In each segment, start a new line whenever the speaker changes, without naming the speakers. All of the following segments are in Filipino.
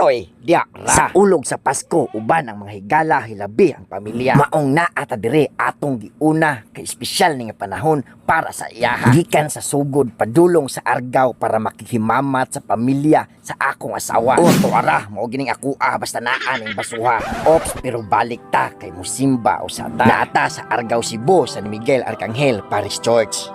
Choy, diya sa ulog sa Pasko uban ang mga higala hilabi ang pamilya. Maong naata dire atong giuna kay espesyal ni nga panahon para sa iyaha. Gikan sa sugod padulong sa Argao para makihimamat sa pamilya sa akong asawa. O tuara mao gining ako basta naa ning basuha. Ops pero balik ta kay musimba o sa ta. Naata sa Argao, Cebu sa ni Miguel Arcangel Parish Church.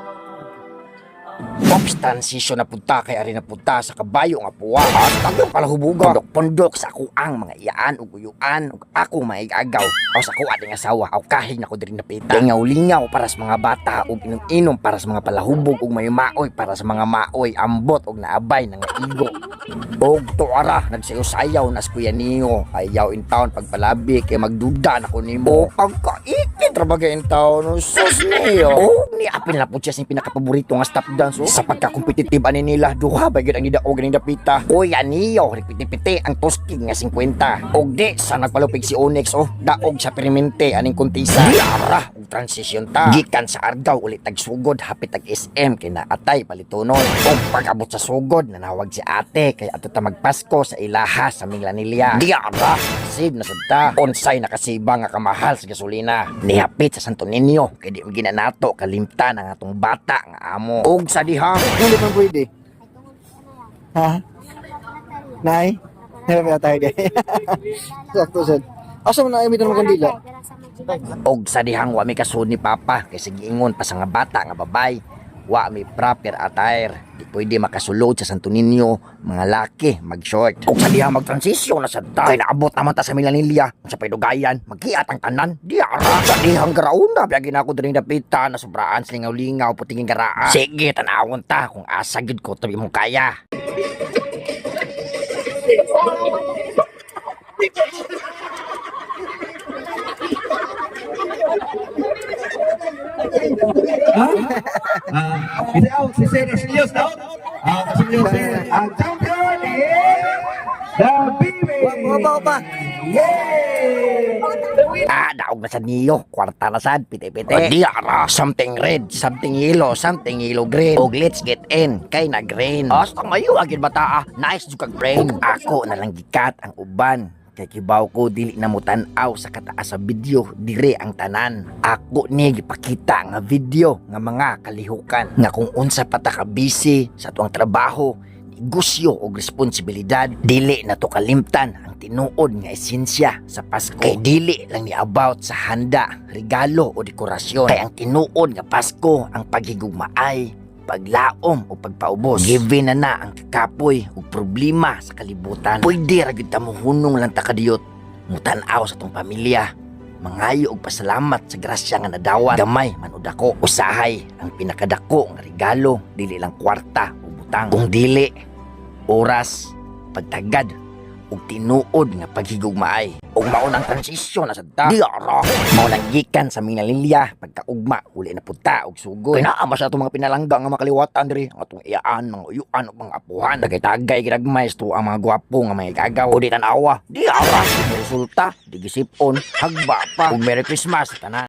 Ops, transition na punta kay ari na punta sa kabayo nga puwa. Tagyong palahubugan. Pondok sa ako ang mga iyaan ug uyuan ug ako maigagaw. O sa ako ating asawa aw kahig na ko diri napita. Lingaw-lingaw para sa mga bata ug inom-inom para sa mga palahubog ug mayumaoy para sa mga maoy ambot ug naabay nga igo. Og tuara nagsayaw-sayaw nas kuya niyo. Ayaw in town pagpalabi kay magduda na ko nimo. Pagkaipit ra bagay in town. Sus niyo. Og ni apil na pud siya sing pinakapaborito nga stop dance. Sa pagkakompetitive ani nila duha ba gyud ang nidaog ning dapita. Kuya niyo ripiti-piti ang tusking nga 50. Og di sa nagpalupig si Onyx daog sa perimente aning kuntisa. Diara og transition ta. Gikan sa Argao ulit tagsugod hapit tag SM kay naatay palitunon. Og pag-abot sa sugod nanawag si ate kay ato ta magpasko sa ilaha sa Minglanilla. Diara save na sadta. Onsay nakasiba nga kamahal sa gasolina. Nihapit sa Santo Niño kay di ginanato kalimtan ang atong bata nga amo. Og sa diha
Hindi pa pwede. Ha? Nay? Hindi pa tayo di. Sakto sad. Asa mo na imitan mo kandila?
og sa dihang wa mi kasud ni papa kay sige ingon pa sa nga bata nga babay. Wa mi proper attire. Di pwede makasulod sa Santo Niño mga laki mag-short. Og sa diha mag-transition na sad ta. Kay naabot naman ta sa Minglanilla sa Paydugayan. Magkiat ang tanan. Diara. Sa dihang garauna biya ginako diri dapita na sobraan lingaw-lingaw putingin garaa. Sige tan-awon ta kung asa gid ko tabi mo kaya.
Kita out si Senior Silios daw. Senior ang champion is the Bibi.
Opa.
Yay!
Daog na sa niyo, kwarta na sad, piti-piti. O diara, something red, something yellow green. Og let's get in, kay nag-rain. Astang mayo, agad bata nice jukag brain. Ako na lang gikat ang uban. Kay kibaw ko dili na mo tan-aw sa kataas sa video dire ang tanan. Ako ni gipakita nga video nga mga kalihukan nga kung unsa pa ta ka busy sa tuang trabaho, negosyo o responsibilidad, dili na to kalimtan ang tinuod nga esensya sa Pasko. Kay dili lang ni about sa handa, regalo o dekorasyon. Kay ang tinuod nga Pasko ang paghigugmaay, paglaom o pagpaubos. Given na ang kakapoy o problema sa kalibutan. Pwede ra gyud ta mohunong lang ta kadiyot. Mutan-aw sa tong pamilya. Mangayo og pasalamat sa grasya nga nadawan. Gamay man ud ako. Usahay ang pinakadako nga regalo, dili lang kwarta o butang. Kung dili oras, pagtagad ug tinuod nga paghigugmaay. Og maunang transisyon na sad ta. Diara. Mao lang gikan sa Minglanilla pagkaugma uli na punta og sugod. Kay naa sa atong mga pinalangga nga makaliwatan diri atong iyaan mga uyuan ug mga apuhan. Tagay ginagmay to ang mga gwapo nga mga igagaw. O di tan-awa. Diara. Resulta di gisipon hagba pa. Ug Merry Christmas tanan.